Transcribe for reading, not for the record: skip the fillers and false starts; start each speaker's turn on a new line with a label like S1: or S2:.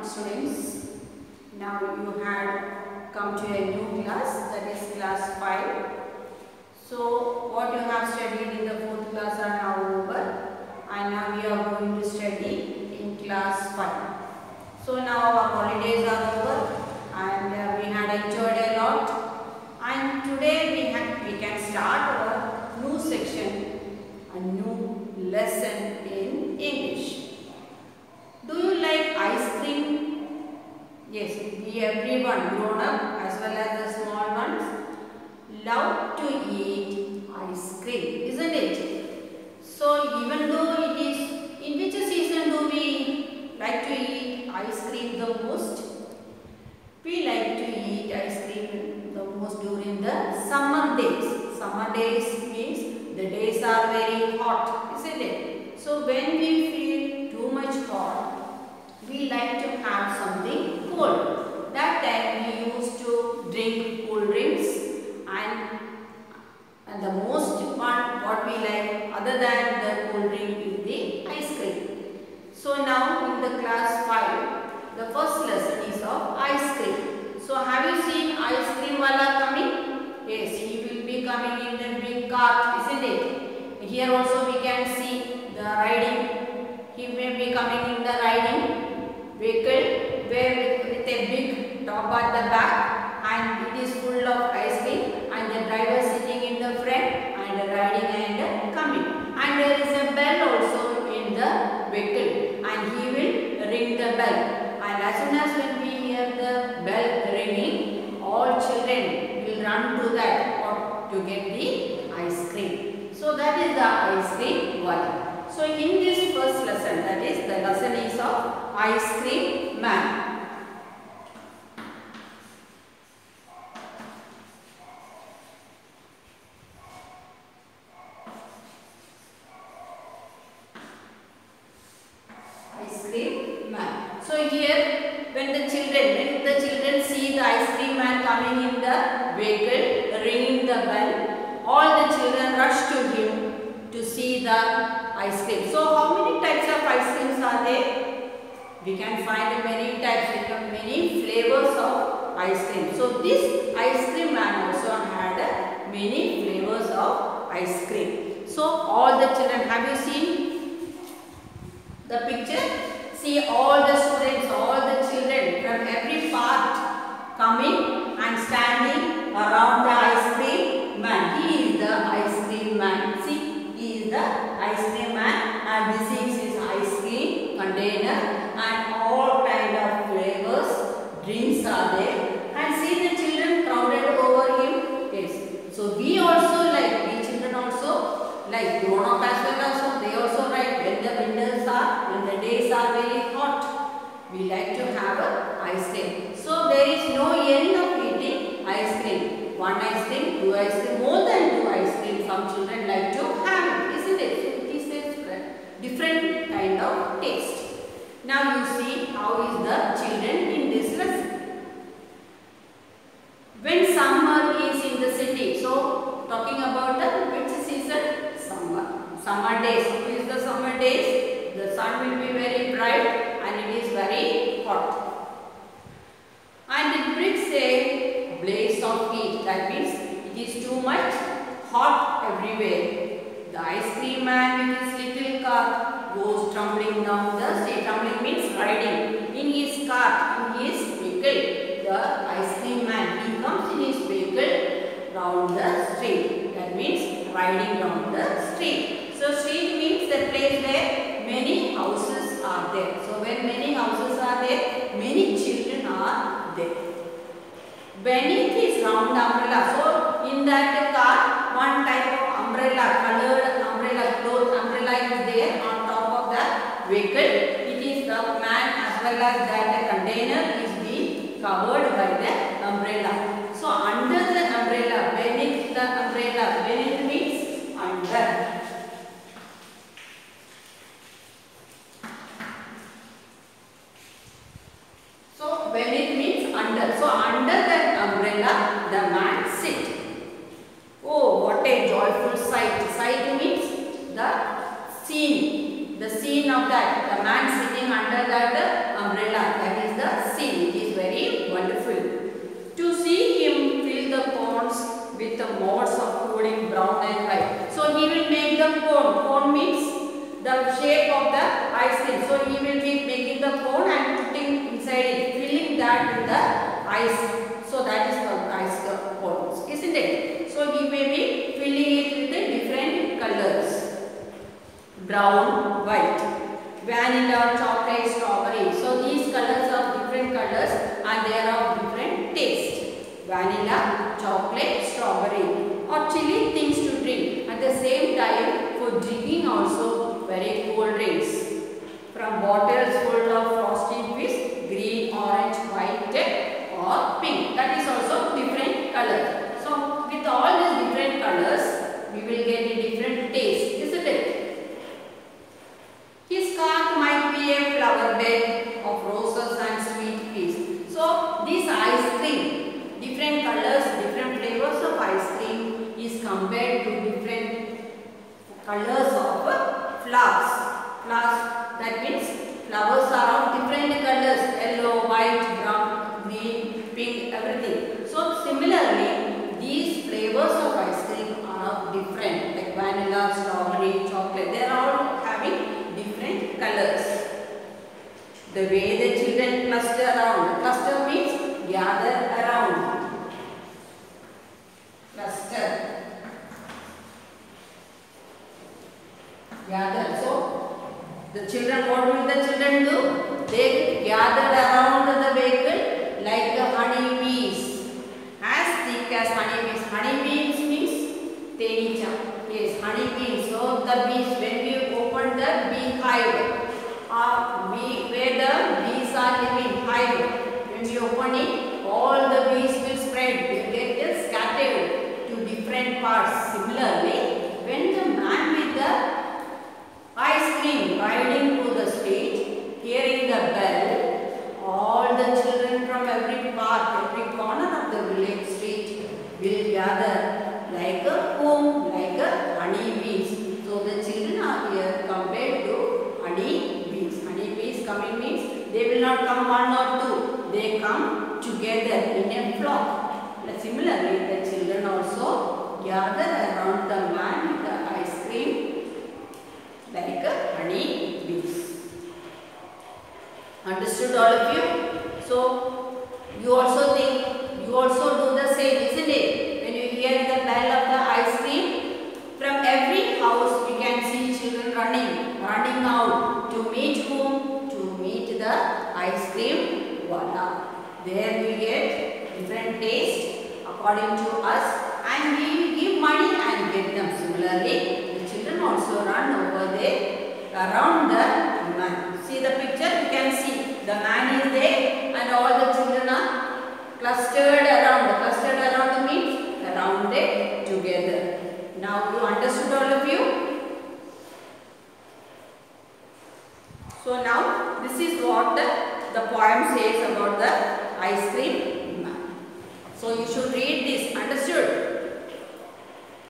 S1: students. Now you had come to a new class, that is class 5. So what you have studied in the 4th class are now over, and now we are going to study in class 5. So now our holidays are over and we had enjoyed a lot, and today we can start our new section, a new lesson in English. Do you like ice cream? Yes, we everyone, grown up as well as the small ones, love to eat ice cream, isn't it? So even though it is, in which season do we like to eat ice cream the most? We like to eat ice cream the most during the summer days. Summer days means the days are very hot, isn't it? So when we feel too much hot, we like to have something cold. That time we used to drink cool drinks, and the most part what we like other than the cool drink is the ice cream. So now in the class 5, the first lesson is of ice cream. So have you seen ice cream wala coming? Yes, he will be coming in the big cart, isn't it? Here also we can see the riding. He may be coming in the riding vehicle where with a big top at the back, and it is full of ice cream, and the driver sitting in the front and riding and coming. And there is a bell also in the vehicle, and he will ring the bell. And as soon as when we hear the bell ringing, all children will run to that to get the ice cream. So that is the ice cream one. So in this first lesson, that is the lesson is of ice cream man. Ice cream man. So here when the children see the ice cream man coming in the vehicle, ringing the bell, all the children rush to him to see the ice cream. So how many types of ice creams are there? We can find many types, many flavors of ice cream. So this ice cream man also had many flavors of ice cream. So all the children, have you seen the picture? See all the students, all the children from every part coming and standing around the ice cream man. He is the ice cream man. See, he is the ice cream man, and this is his ice cream container, and all kind of flavors, drinks are there. And see the children crowded over him. Yes. So we also like, we children also like, grown up as well also, they also like when the winters are, when the days are very hot, we like to have a ice cream. So there is no end of eating ice cream. One ice cream, two ice cream, more than two ice cream some children like to have it, isn't it? So it is a different kind of taste. Now you see how is the children in this lesson. When summer is in the city, so talking about the which season? Summer days. Who is the summer days? The sun will be very bright and it is very hot. And it brings a blaze of heat. That means it is too much hot everywhere. The ice cream man with his little cart goes tumbling down the street. Tumbling means riding in his cart, in his vehicle. The ice cream man, he comes in his vehicle round the street. That means riding down the street. So street means the place where many houses are there. So when many houses are there, many children are there. Beneath his round umbrella, so in that car, one type of umbrella, colored umbrella, cloth umbrella is there on top of the vehicle. It is the man as well as that container is being covered by the umbrella. So under the umbrella, beneath the umbrella, beneath means under. So beneath means under. So under that umbrella, the man sit. Oh, what a joyful sight. Sight means the scene. The scene of that, the man sitting under that umbrella, that is the with the modes of coding brown and white. So he will make the cone. Cone means the shape of the ice cream. So he will be making the cone and putting inside it, filling that with the ice. So that is called ice cone, isn't it? So he may be filling it with the different colors. Brown, white, vanilla, chocolate, strawberry. So these colors are different colors and they are of different taste. Vanilla, chocolate, strawberry, or chilly things to drink. At the same time, for drinking also very cold drinks. From bottles full of frosty fish, green, orange, white, or pink. That is also different color. So with all these different colors, we will get a different taste, isn't it? His cart might be a flower bed of roses and sweet peas. So this ice cream, different colors, different flavors of ice cream is compared to different colors of flowers. Flowers, that means flowers are of different colors, yellow, white, brown, green, pink, everything. So similarly, these flavors of ice cream are of different, like vanilla, strawberry, chocolate. They are all having different colors. The way the children cluster around. Cluster means gather around. Cluster. Gather. So the children, what will the children do? They gather around the vehicle like the honey bees. As thick as honey bees. Honey bees means tenicha. Yes, honey bees. So the bees, when we open the bee hive, where the bees are living, hive, when we open it, all the bees will spread, will get scattered to different parts. Similarly, when the man with the ice cream riding through the street, hearing the bell, all the children from every part, every corner of the village street will gather like a home, like a honey bees. So the children are here compared to honey bees. Honey bees coming means they will not come one or two, they come together in a flock. Similarly, the children also gather around the man with the ice cream like a honey bees. Understood all of you? So you also think, you also do the same, isn't it? When you hear the bell of the ice cream, from every house we can see children running out to meet whom? To meet the ice cream wala. There we get different taste according to us and we give money and get them. Similarly, the children also run over there around the man. See the picture, you can see the man is there and all the children are clustered around. Clustered around means surrounded together. Now you understood all of you? So now this is what the poem says about the ice cream man. So you should read this. Understood?